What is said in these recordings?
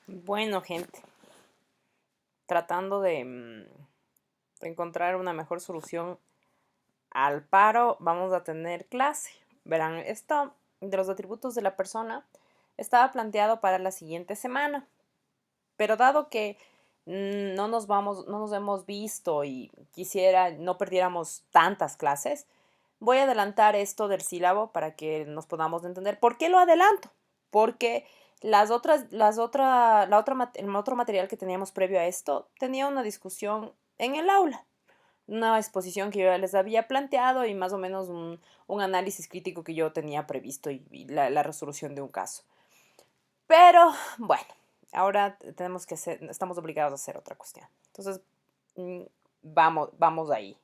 Bueno, gente, tratando de encontrar una mejor solución al paro, vamos a tener clase. Verán, esto de los atributos de la persona estaba planteado para la siguiente semana, pero dado que no nos hemos visto y quisiera no perdiéramos tantas clases, voy a adelantar esto del sílabo para que nos podamos entender. ¿Por qué lo adelanto? Porque el otro material que teníamos previo a esto tenía una discusión en el aula, una exposición que yo ya les había planteado y más o menos un análisis crítico que yo tenía previsto y la resolución de un caso. Pero bueno, ahora tenemos que hacer, estamos obligados a hacer otra cuestión. Entonces, mm, vamos ahí,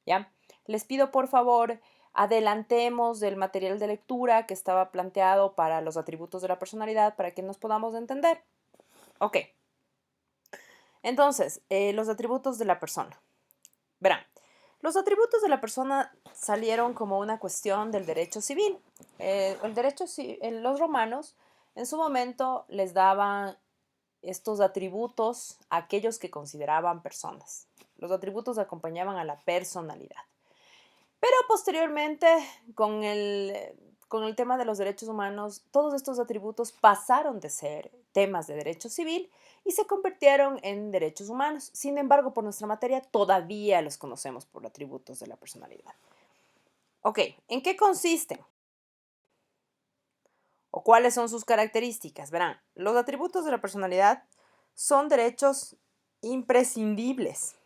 ¿ya? Les pido por favor, adelantemos del material de lectura que estaba planteado para los atributos de la personalidad para que nos podamos entender. Ok, entonces, los atributos de la persona. Verán, los atributos de la persona salieron como una cuestión del derecho civil. Los romanos en su momento les daban estos atributos a aquellos que consideraban personas. Los atributos acompañaban a la personalidad. Pero posteriormente, con el tema de los derechos humanos, todos estos atributos pasaron de ser temas de derecho civil y se convirtieron en derechos humanos. Sin embargo, por nuestra materia todavía los conocemos por atributos de la personalidad. Ok, ¿en qué consisten? ¿O cuáles son sus características? Verán, los atributos de la personalidad son derechos imprescindibles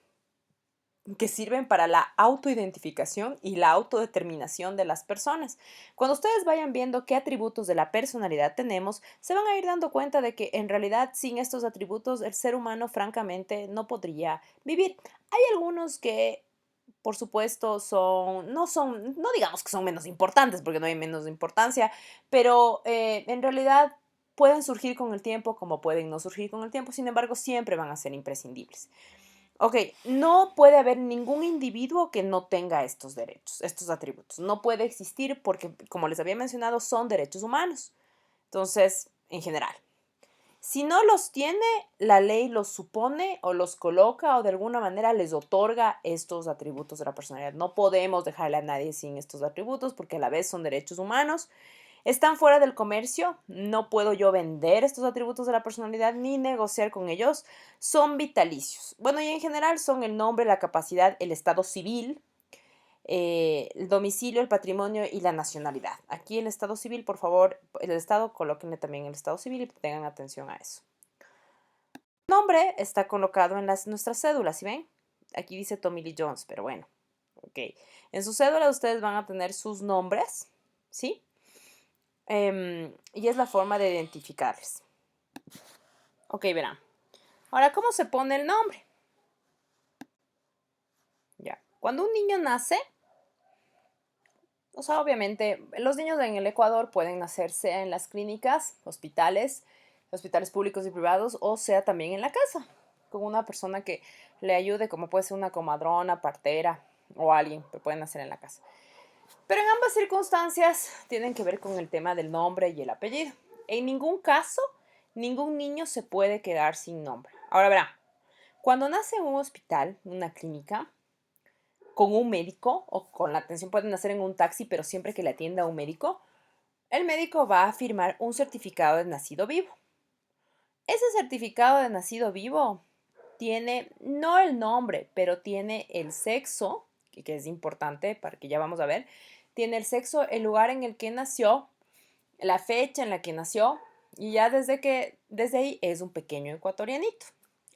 que sirven para la autoidentificación y la autodeterminación de las personas. Cuando ustedes vayan viendo qué atributos de la personalidad tenemos, se van a ir dando cuenta de que en realidad sin estos atributos el ser humano francamente no podría vivir. Hay algunos que por supuesto, no digamos que son menos importantes, porque no hay menos importancia, pero en realidad pueden surgir con el tiempo como pueden no surgir con el tiempo, sin embargo, siempre van a ser imprescindibles. Ok, no puede haber ningún individuo que no tenga estos derechos, estos atributos. No puede existir porque, como les había mencionado, son derechos humanos. Entonces, en general. Si no los tiene, la ley los supone o los coloca o de alguna manera les otorga estos atributos de la personalidad. No podemos dejarle a nadie sin estos atributos porque a la vez son derechos humanos. Están fuera del comercio, no puedo yo vender estos atributos de la personalidad ni negociar con ellos. Son vitalicios. Bueno, y en general son el nombre, la capacidad, el estado civil, el domicilio, el patrimonio y la nacionalidad. Aquí el estado civil, por favor, el estado, colóquenle también el estado civil y tengan atención a eso. El nombre está colocado en nuestras cédulas, ¿sí ven? Aquí dice Tommy Lee Jones, pero bueno, ok. En su cédula ustedes van a tener sus nombres, ¿sí? Y es la forma de identificarles. Ok, verán. Ahora, ¿cómo se pone el nombre? Ya. Cuando un niño nace, o sea, obviamente, los niños en el Ecuador pueden nacer sea en las clínicas, hospitales públicos y privados, o sea también en la casa, con una persona que le ayude, como puede ser una comadrona, partera o alguien que pueden nacer en la casa. Pero en ambas circunstancias tienen que ver con el tema del nombre y el apellido. En ningún caso, ningún niño se puede quedar sin nombre. Ahora verá, cuando nace en un hospital, una clínica, con un médico o con la atención pueden hacer en un taxi, pero siempre que le atienda a un médico, el médico va a firmar un certificado de nacido vivo. Ese certificado de nacido vivo tiene no el nombre, pero tiene el sexo, que es importante para que ya vamos a ver, tiene el sexo, el lugar en el que nació, la fecha en la que nació y ya desde ahí es un pequeño ecuatorianito.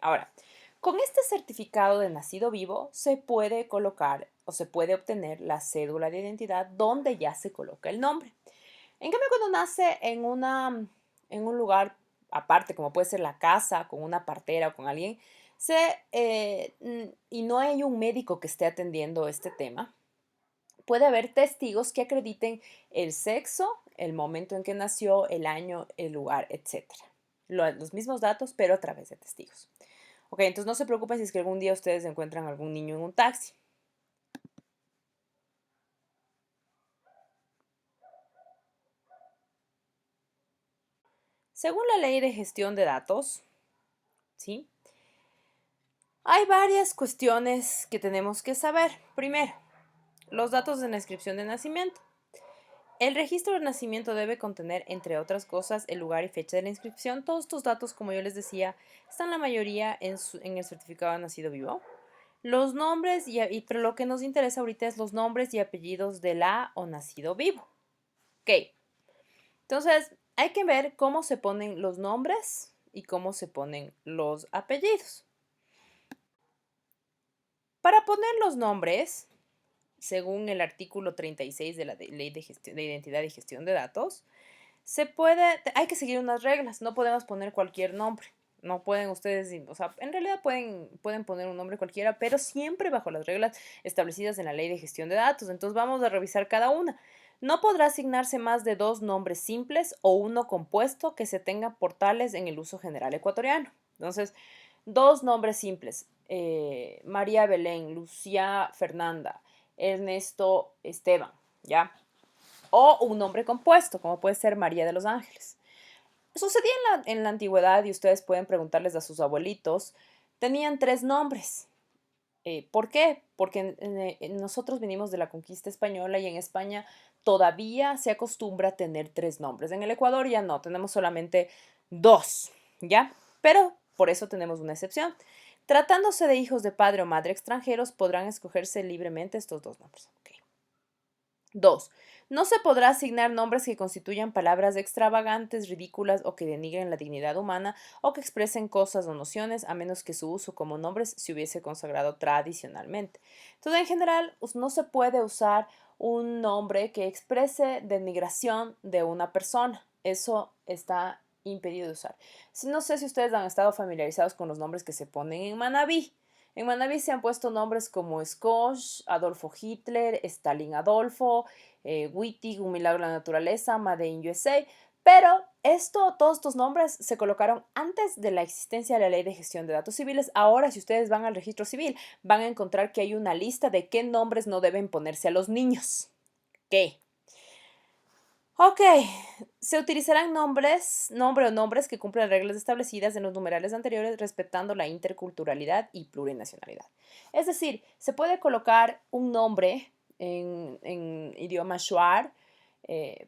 Ahora, con este certificado de nacido vivo se puede colocar o se puede obtener la cédula de identidad donde ya se coloca el nombre. En cambio, cuando nace en un lugar aparte, como puede ser la casa, con una partera o con alguien, y no hay un médico que esté atendiendo este tema, puede haber testigos que acrediten el sexo, el momento en que nació, el año, el lugar, etc. Los mismos datos, pero a través de testigos. Ok, entonces no se preocupen si es que algún día ustedes encuentran algún niño en un taxi. Según la ley de gestión de datos, ¿sí? Hay varias cuestiones que tenemos que saber. Primero, los datos de la inscripción de nacimiento. El registro de nacimiento debe contener, entre otras cosas, el lugar y fecha de la inscripción. Todos estos datos, como yo les decía, están la mayoría en el certificado de nacido vivo. Los nombres, pero lo que nos interesa ahorita es los nombres y apellidos de la o nacido vivo. Ok, entonces hay que ver cómo se ponen los nombres y cómo se ponen los apellidos. Para poner los nombres, según el artículo 36 de la Ley de Identidad y Gestión de Datos, hay que seguir unas reglas, no podemos poner cualquier nombre. No pueden ustedes, o sea, en realidad pueden poner un nombre cualquiera, pero siempre bajo las reglas establecidas en la Ley de Gestión de Datos. Entonces vamos a revisar cada una. No podrá asignarse más de 2 nombres simples o uno compuesto que se tenga por tales en el uso general ecuatoriano. Entonces, 2 nombres simples. María Belén, Lucía Fernanda, Ernesto Esteban, ¿ya? O un nombre compuesto, como puede ser María de los Ángeles. Sucedía en la antigüedad, y ustedes pueden preguntarles a sus abuelitos, tenían 3 nombres. ¿Por qué? Porque nosotros venimos de la conquista española y en España todavía se acostumbra a tener 3 nombres. En el Ecuador ya no, tenemos solamente 2, ¿ya? Pero por eso tenemos una excepción. Tratándose de hijos de padre o madre extranjeros, podrán escogerse libremente estos 2 nombres. Okay. 2. No se podrá asignar nombres que constituyan palabras extravagantes, ridículas o que denigren la dignidad humana o que expresen cosas o nociones, a menos que su uso como nombres se hubiese consagrado tradicionalmente. Entonces, en general, no se puede usar un nombre que exprese denigración de una persona. Eso está impedido de usar. No sé si ustedes han estado familiarizados con los nombres que se ponen en Manabí. En Manabí se han puesto nombres como Scotch, Adolfo Hitler, Stalin Adolfo, Wittig, Un Milagro de la Naturaleza, Made in USA, pero todos estos nombres se colocaron antes de la existencia de la Ley de Gestión de Datos Civiles. Ahora, si ustedes van al registro civil, van a encontrar que hay una lista de qué nombres no deben ponerse a los niños. ¿Qué? Ok, se utilizarán nombre o nombres que cumplan reglas establecidas en los numerales anteriores, respetando la interculturalidad y plurinacionalidad. Es decir, se puede colocar un nombre en idioma shuar,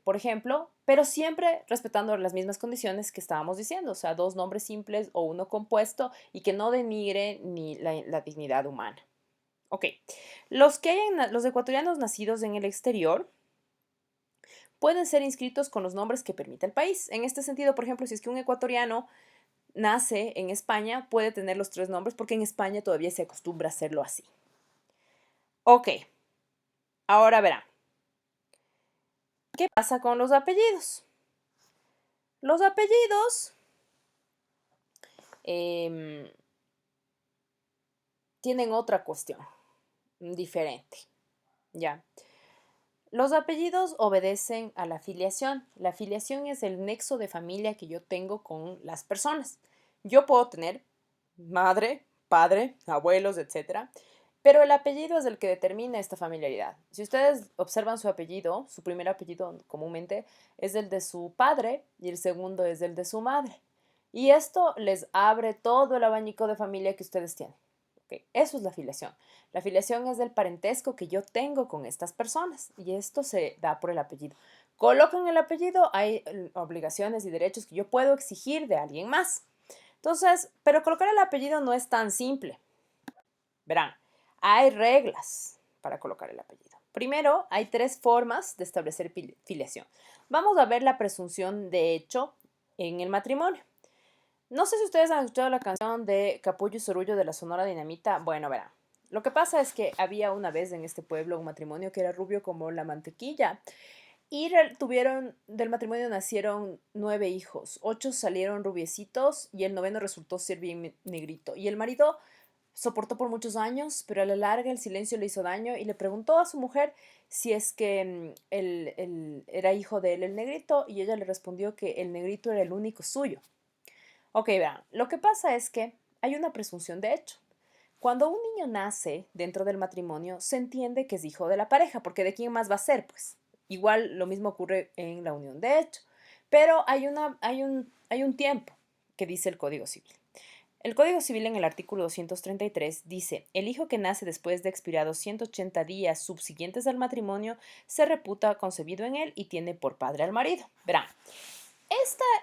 por ejemplo, pero siempre respetando las mismas condiciones que estábamos diciendo, o sea, 2 nombres simples o uno compuesto y que no denigre ni la dignidad humana. Ok, los ecuatorianos nacidos en el exterior pueden ser inscritos con los nombres que permita el país. En este sentido, por ejemplo, si es que un ecuatoriano nace en España, puede tener los 3 nombres porque en España todavía se acostumbra a hacerlo así. Ok, ahora verán. ¿Qué pasa con los apellidos? Los apellidos tienen otra cuestión diferente, ¿ya? Los apellidos obedecen a la filiación. La filiación es el nexo de familia que yo tengo con las personas. Yo puedo tener madre, padre, abuelos, etcétera, pero el apellido es el que determina esta familiaridad. Si ustedes observan su apellido, su primer apellido comúnmente es el de su padre y el segundo es el de su madre. Y esto les abre todo el abanico de familia que ustedes tienen. Okay, eso es la filiación. La filiación es del parentesco que yo tengo con estas personas y esto se da por el apellido. Colocan el apellido, hay obligaciones y derechos que yo puedo exigir de alguien más. Entonces, pero colocar el apellido no es tan simple. Verán, hay reglas para colocar el apellido. Primero, hay 3 formas de establecer filiación. Vamos a ver la presunción de hecho en el matrimonio. No sé si ustedes han escuchado la canción de Capullo y Sorullo de la Sonora Dinamita. Bueno, verán. Lo que pasa es que había una vez en este pueblo un matrimonio que era rubio como la mantequilla. Y del matrimonio nacieron 9 hijos. 8 salieron rubiecitos y el 9º resultó ser bien negrito. Y el marido soportó por muchos años, pero a la larga el silencio le hizo daño y le preguntó a su mujer si es que él era hijo de él el negrito y ella le respondió que el negrito era el único suyo. Ok, vean, lo que pasa es que hay una presunción de hecho. Cuando un niño nace dentro del matrimonio, se entiende que es hijo de la pareja, porque ¿de quién más va a ser? Pues igual lo mismo ocurre en la unión de hecho, pero hay un tiempo que dice el Código Civil. El Código Civil en el artículo 233 dice, el hijo que nace después de expirados 180 días subsiguientes al matrimonio se reputa concebido en él y tiene por padre al marido. Verán,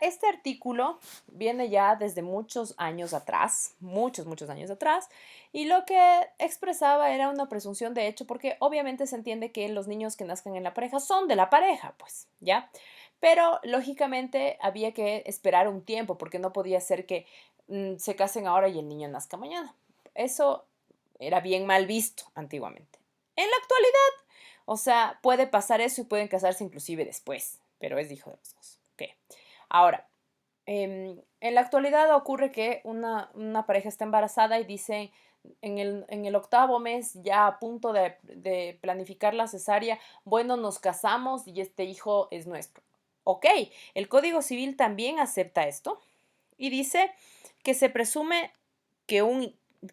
este artículo viene ya desde muchos años atrás, muchos años atrás, y lo que expresaba era una presunción de hecho, porque obviamente se entiende que los niños que nazcan en la pareja son de la pareja, pues, ¿ya? Pero lógicamente había que esperar un tiempo, porque no podía ser que se casen ahora y el niño nazca mañana. Eso era bien mal visto antiguamente. En la actualidad, o sea, puede pasar eso y pueden casarse inclusive después, pero es hijo de los dos. Ok. Ahora, en la actualidad ocurre que una pareja está embarazada y dicen en el octavo mes, ya a punto de planificar la cesárea, bueno, nos casamos y este hijo es nuestro. Ok, el Código Civil también acepta esto y dice que se presume que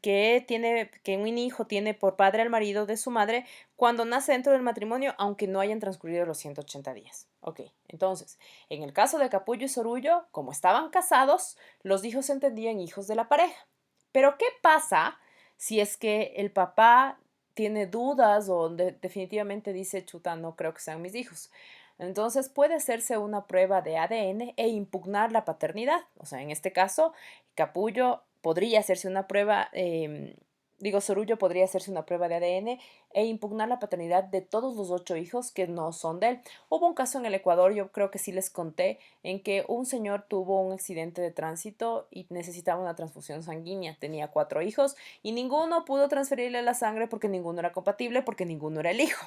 que un hijo tiene por padre al marido de su madre cuando nace dentro del matrimonio, aunque no hayan transcurrido los 180 días. Ok, entonces, en el caso de Capullo y Sorullo, como estaban casados, los hijos se entendían hijos de la pareja. Pero, ¿qué pasa si es que el papá tiene dudas o definitivamente dice, chuta, no creo que sean mis hijos? Entonces puede hacerse una prueba de ADN e impugnar la paternidad. O sea, en este caso, Capullo podría hacerse una prueba, Sorullo podría hacerse una prueba de ADN e impugnar la paternidad de todos los 8 hijos que no son de él. Hubo un caso en el Ecuador, yo creo que sí les conté, en que un señor tuvo un accidente de tránsito y necesitaba una transfusión sanguínea. Tenía 4 hijos y ninguno pudo transferirle la sangre porque ninguno era compatible, porque ninguno era el hijo.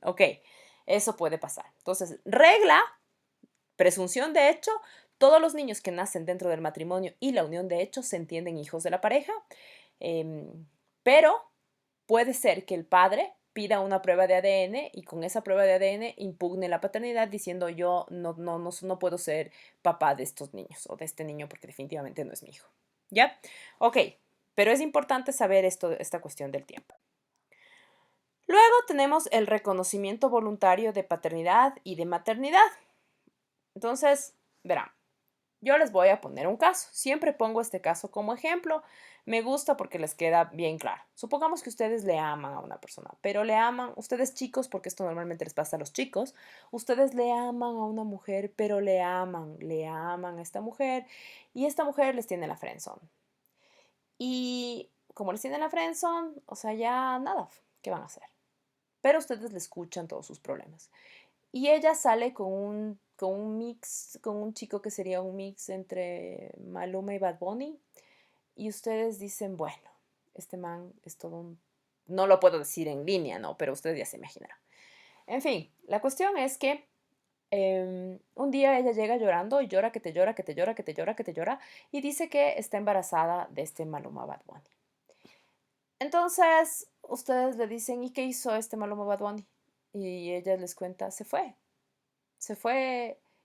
Ok, eso puede pasar. Entonces, regla, presunción de hecho, todos los niños que nacen dentro del matrimonio y la unión de hecho se entienden hijos de la pareja, pero puede ser que el padre pida una prueba de ADN y con esa prueba de ADN impugne la paternidad diciendo yo no puedo ser papá de estos niños o de este niño porque definitivamente no es mi hijo. ¿Ya? Ok, pero es importante saber esta cuestión del tiempo. Luego tenemos el reconocimiento voluntario de paternidad y de maternidad. Entonces, verán, yo les voy a poner un caso. Siempre pongo este caso como ejemplo. Me gusta porque les queda bien claro. Supongamos que ustedes le aman a una persona, pero le aman, ustedes chicos, porque esto normalmente les pasa a los chicos, ustedes le aman a una mujer, pero le aman a esta mujer y esta mujer les tiene la friendzone. Y como les tiene la friendzone, o sea, ya nada, ¿qué van a hacer? Pero ustedes le escuchan todos sus problemas. Y ella sale con un mix, con un chico que sería un mix entre Maluma y Bad Bunny. Y ustedes dicen, bueno, este man es todo un... No lo puedo decir en línea, ¿no? Pero ustedes ya se imaginarán. En fin, la cuestión es que un día ella llega llorando y llora, que te llora, que te llora, que te llora, que te llora. Y dice que está embarazada de este Maluma Bad Bunny. Entonces, ustedes le dicen, ¿y qué hizo este Maluma Bad Bunny? Y ella les cuenta, se fue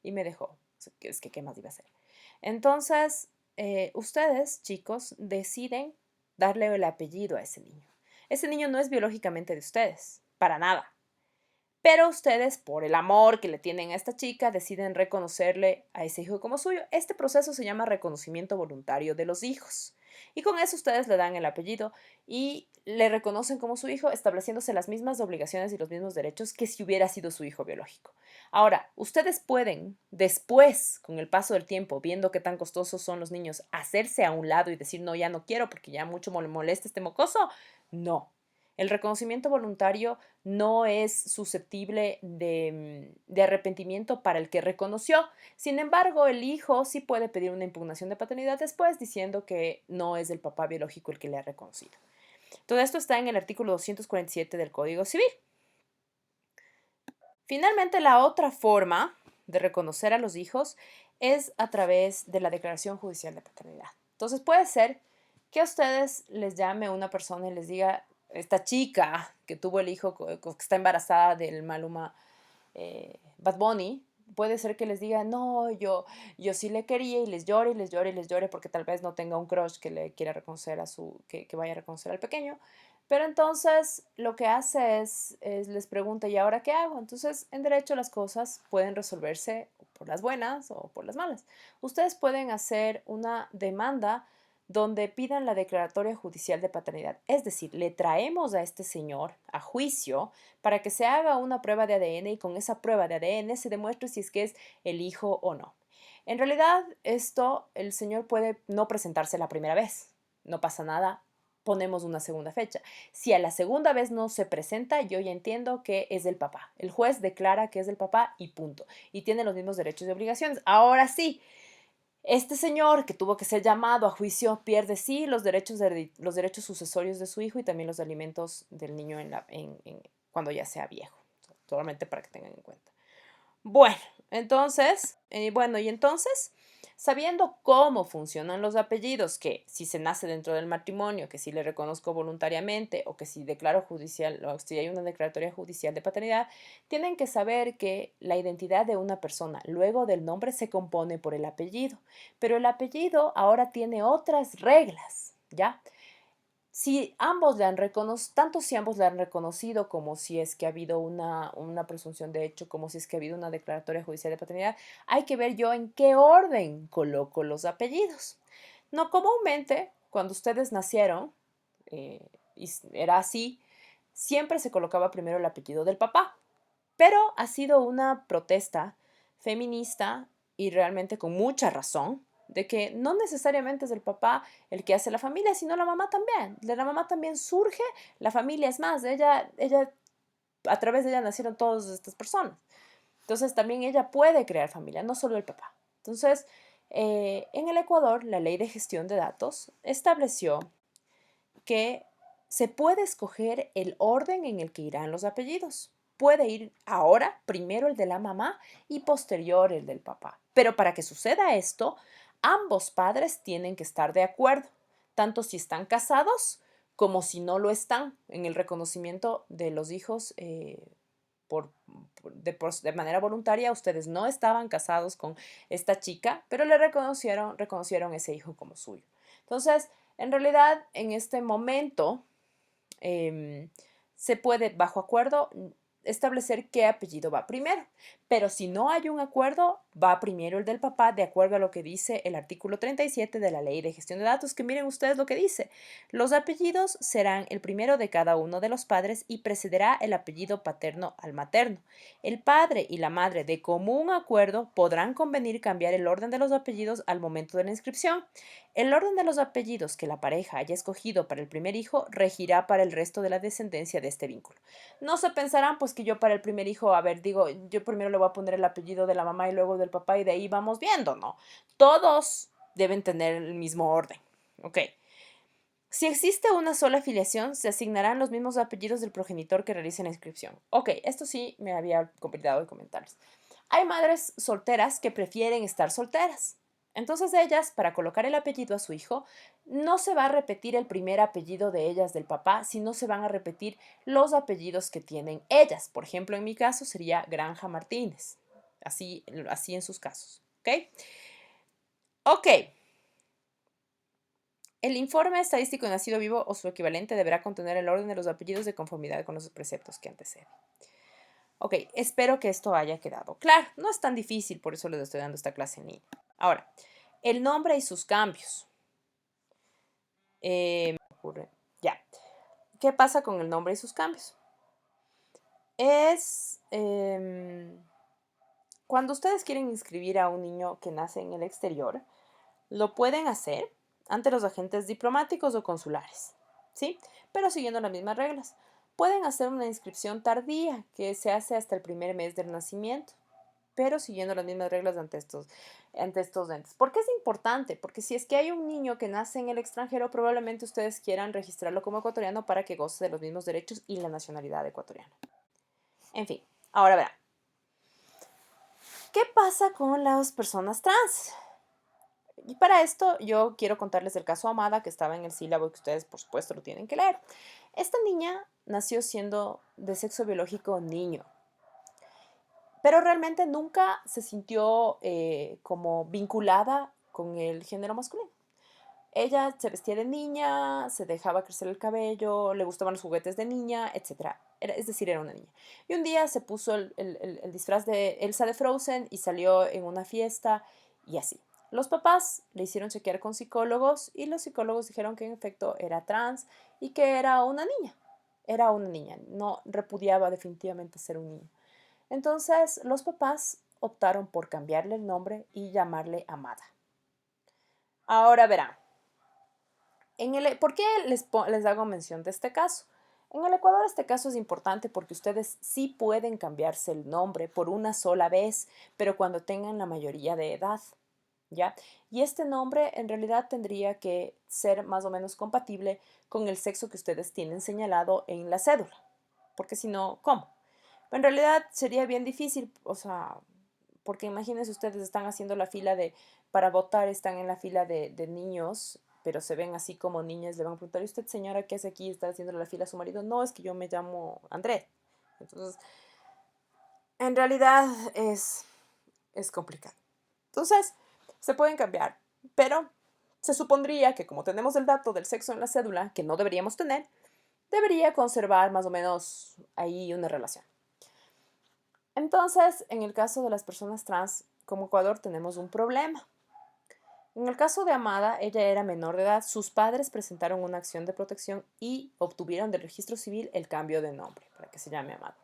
y me dejó. Es que, ¿qué más iba a hacer? Entonces, ustedes, chicos, deciden darle el apellido a ese niño. Ese niño no es biológicamente de ustedes, para nada. Pero ustedes, por el amor que le tienen a esta chica, deciden reconocerle a ese hijo como suyo. Este proceso se llama reconocimiento voluntario de los hijos. Y con eso ustedes le dan el apellido y le reconocen como su hijo, estableciéndose las mismas obligaciones y los mismos derechos que si hubiera sido su hijo biológico. Ahora, ustedes pueden, después, con el paso del tiempo, viendo qué tan costosos son los niños, hacerse a un lado y decir, no, ya no quiero porque ya mucho me molesta este mocoso. No. El reconocimiento voluntario no es susceptible de arrepentimiento para el que reconoció. Sin embargo, el hijo sí puede pedir una impugnación de paternidad después diciendo que no es el papá biológico el que le ha reconocido. Todo esto está en el artículo 247 del Código Civil. Finalmente, la otra forma de reconocer a los hijos es a través de la declaración judicial de paternidad. Entonces puede ser que a ustedes les llame una persona y les diga, esta chica que tuvo el hijo, que está embarazada del Maluma Bad Bunny, puede ser que les diga, no, yo sí le quería y les llore y les llore y les llore porque tal vez no tenga un crush que le quiera reconocer que vaya a reconocer al pequeño. Pero entonces lo que hace es les pregunta, ¿y ahora qué hago? Entonces, en derecho las cosas pueden resolverse por las buenas o por las malas. Ustedes pueden hacer una demanda donde pidan la declaratoria judicial de paternidad. Es decir, le traemos a este señor a juicio para que se haga una prueba de ADN y con esa prueba de ADN se demuestre si es que es el hijo o no. En realidad, esto el señor puede no presentarse la primera vez. No pasa nada, ponemos una segunda fecha. Si a la segunda vez no se presenta, yo ya entiendo que es del papá. El juez declara que es del papá y punto. Y tiene los mismos derechos y obligaciones. Ahora sí, este señor que tuvo que ser llamado a juicio pierde sí los derechos sucesorios de su hijo y también los alimentos del niño cuando ya sea viejo. Solamente para que tengan en cuenta. Bueno, entonces, sabiendo cómo funcionan los apellidos, que si se nace dentro del matrimonio, que si le reconozco voluntariamente o que si declaro judicial o si hay una declaratoria judicial de paternidad, tienen que saber que la identidad de una persona luego del nombre se compone por el apellido, pero el apellido ahora tiene otras reglas, ¿ya? Si ambos le han reconocido, tanto si ambos le han reconocido como si es que ha habido una presunción de hecho, como si es que ha habido una declaratoria judicial de paternidad, hay que ver yo en qué orden coloco los apellidos. No comúnmente, cuando ustedes nacieron, y era así, siempre se colocaba primero el apellido del papá, pero ha sido una protesta feminista y realmente con mucha razón de que no necesariamente es el papá el que hace la familia, sino la mamá también. De la mamá también surge la familia. Es más, a través de ella nacieron todas estas personas. Entonces también ella puede crear familia, no solo el papá. Entonces, en el Ecuador, la ley de gestión de datos estableció que se puede escoger el orden en el que irán los apellidos. Puede ir ahora primero el de la mamá y posterior el del papá. Pero para que suceda esto, ambos padres tienen que estar de acuerdo, tanto si están casados como si no lo están, en el reconocimiento de los hijos de manera voluntaria. Ustedes no estaban casados con esta chica, pero le reconocieron ese hijo como suyo. Entonces, en realidad, en este momento, se puede, bajo acuerdo, establecer qué apellido va primero. Pero si no hay un acuerdo, va primero el del papá, de acuerdo a lo que dice el artículo 37 de la Ley de Gestión de Datos, que miren ustedes lo que dice. Los apellidos serán el primero de cada uno de los padres y precederá el apellido paterno al materno. El padre y la madre, de común acuerdo, podrán convenir cambiar el orden de los apellidos al momento de la inscripción. El orden de los apellidos que la pareja haya escogido para el primer hijo regirá para el resto de la descendencia de este vínculo. No se pensarán pues que yo para el primer hijo, digo, yo primero le voy a poner el apellido de la mamá y luego del papá y de ahí vamos viendo, ¿no? Todos deben tener el mismo orden, ¿ok? Si existe una sola filiación, se asignarán los mismos apellidos del progenitor que realice la inscripción. Ok, esto sí me había olvidado de comentarles. Hay madres solteras que prefieren estar solteras. Entonces ellas, para colocar el apellido a su hijo, no se va a repetir el primer apellido de ellas del papá, sino se van a repetir los apellidos que tienen ellas. Por ejemplo, en mi caso sería Granja Martínez. Así en sus casos. ¿Ok? Ok. El informe estadístico de nacido vivo o su equivalente deberá contener el orden de los apellidos de conformidad con los preceptos que anteceden. Ok, espero que esto haya quedado claro. No es tan difícil, por eso les estoy dando esta clase en línea. Ahora, el nombre y sus cambios. Ya. ¿Qué pasa con el nombre y sus cambios? Cuando ustedes quieren inscribir a un niño que nace en el exterior, lo pueden hacer ante los agentes diplomáticos o consulares, ¿sí? Pero siguiendo las mismas reglas. Pueden hacer una inscripción tardía que se hace hasta el primer mes del nacimiento, pero siguiendo las mismas reglas ante estos entes. ¿Por qué es importante? Porque si es que hay un niño que nace en el extranjero, probablemente ustedes quieran registrarlo como ecuatoriano para que goce de los mismos derechos y la nacionalidad ecuatoriana. En fin, ahora verán. ¿Qué pasa con las personas trans? Y para esto yo quiero contarles el caso Amada, que estaba en el sílabo y que ustedes por supuesto lo tienen que leer. Esta niña nació siendo de sexo biológico niño, pero realmente nunca se sintió como vinculada con el género masculino. Ella se vestía de niña, se dejaba crecer el cabello, le gustaban los juguetes de niña, etc. Es decir, era una niña. Y un día se puso el disfraz de Elsa de Frozen y salió en una fiesta y así. Los papás le hicieron chequear con psicólogos y los psicólogos dijeron que en efecto era trans y que era una niña. Era una niña, no repudiaba definitivamente ser un niño. Entonces los papás optaron por cambiarle el nombre y llamarle Amada. Ahora verán, ¿por qué les hago mención de este caso? En el Ecuador este caso es importante porque ustedes sí pueden cambiarse el nombre por una sola vez, pero cuando tengan la mayoría de edad, ¿ya? Y este nombre en realidad tendría que ser más o menos compatible con el sexo que ustedes tienen señalado en la cédula, porque si no, ¿cómo? En realidad sería bien difícil, o sea, porque imagínense ustedes están haciendo la fila para votar, están en la fila de niños, pero se ven así como niñas, le van a preguntar, ¿y usted señora qué hace aquí? ¿Está haciendo la fila a su marido? No, es que yo me llamo Andrés. Entonces, en realidad es complicado. Entonces, se pueden cambiar, pero se supondría que como tenemos el dato del sexo en la cédula, que no deberíamos tener, debería conservar más o menos ahí una relación. Entonces, en el caso de las personas trans, como Ecuador tenemos un problema. En el caso de Amada, ella era menor de edad, sus padres presentaron una acción de protección y obtuvieron del registro civil el cambio de nombre para que se llame Amada.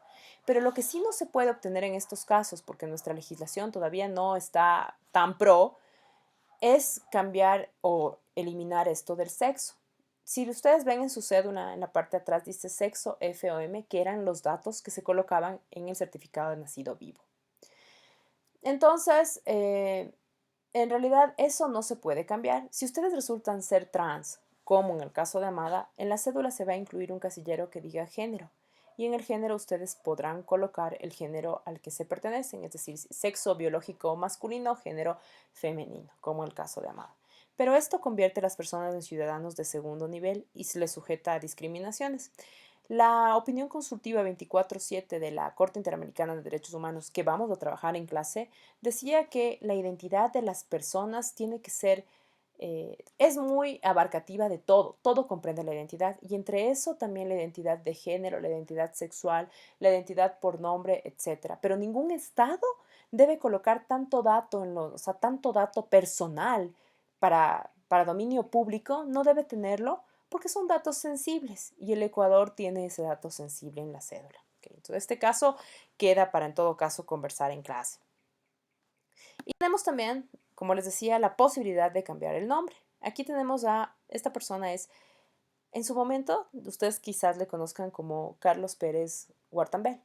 Pero lo que sí no se puede obtener en estos casos, porque nuestra legislación todavía no está tan pro, es cambiar o eliminar esto del sexo. Si ustedes ven en su cédula, en la parte de atrás dice sexo F o M, que eran los datos que se colocaban en el certificado de nacido vivo. Entonces, en realidad eso no se puede cambiar. Si ustedes resultan ser trans, como en el caso de Amada, en la cédula se va a incluir un casillero que diga género. Y en el género ustedes podrán colocar el género al que se pertenecen, es decir, sexo biológico masculino, género femenino, como el caso de Amada. Pero esto convierte a las personas en ciudadanos de segundo nivel y se les sujeta a discriminaciones. La opinión consultiva 24/7 de la Corte Interamericana de Derechos Humanos, que vamos a trabajar en clase, decía que la identidad de las personas tiene que ser, es muy abarcativa de todo, todo comprende la identidad y entre eso también la identidad de género, la identidad sexual, la identidad por nombre, etcétera. Pero ningún Estado debe colocar tanto dato o sea, tanto dato personal para dominio público, no debe tenerlo porque son datos sensibles y el Ecuador tiene ese dato sensible en la cédula. Okay, entonces, este caso queda para en todo caso conversar en clase. Y tenemos también, como les decía, la posibilidad de cambiar el nombre. Aquí tenemos esta persona en su momento, ustedes quizás le conozcan como Carlos Pérez Huartambel.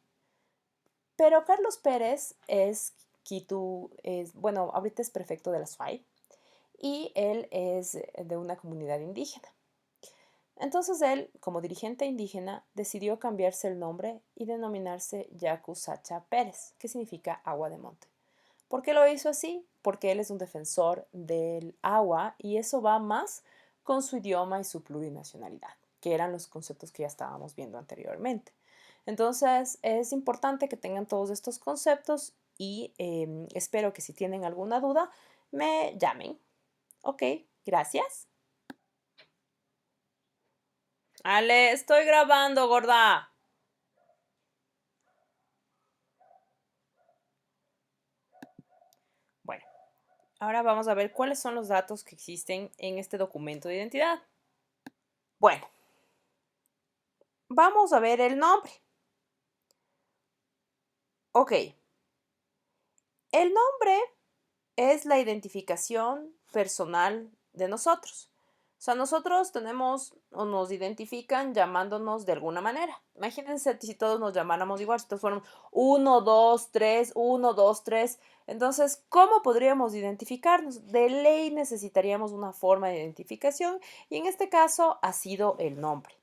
Pero Carlos Pérez bueno, ahorita es prefecto de la SUAY y él es de una comunidad indígena. Entonces él, como dirigente indígena, decidió cambiarse el nombre y denominarse Yacu Sacha Pérez, que significa agua de monte. ¿Por qué lo hizo así? Porque él es un defensor del agua y eso va más con su idioma y su plurinacionalidad, que eran los conceptos que ya estábamos viendo anteriormente. Entonces es importante que tengan todos estos conceptos y espero que si tienen alguna duda me llamen. Ok, gracias. Ale, estoy grabando, gorda. Bueno, ahora vamos a ver cuáles son los datos que existen en este documento de identidad. Bueno, vamos a ver el nombre. Ok, el nombre es la identificación personal de nosotros. O sea, nosotros tenemos o nos identifican llamándonos de alguna manera. Imagínense si todos nos llamáramos igual, si todos fuéramos 1, 2, 3, 1, 2, 3. Entonces, ¿cómo podríamos identificarnos? De ley necesitaríamos una forma de identificación y en este caso ha sido el nombre.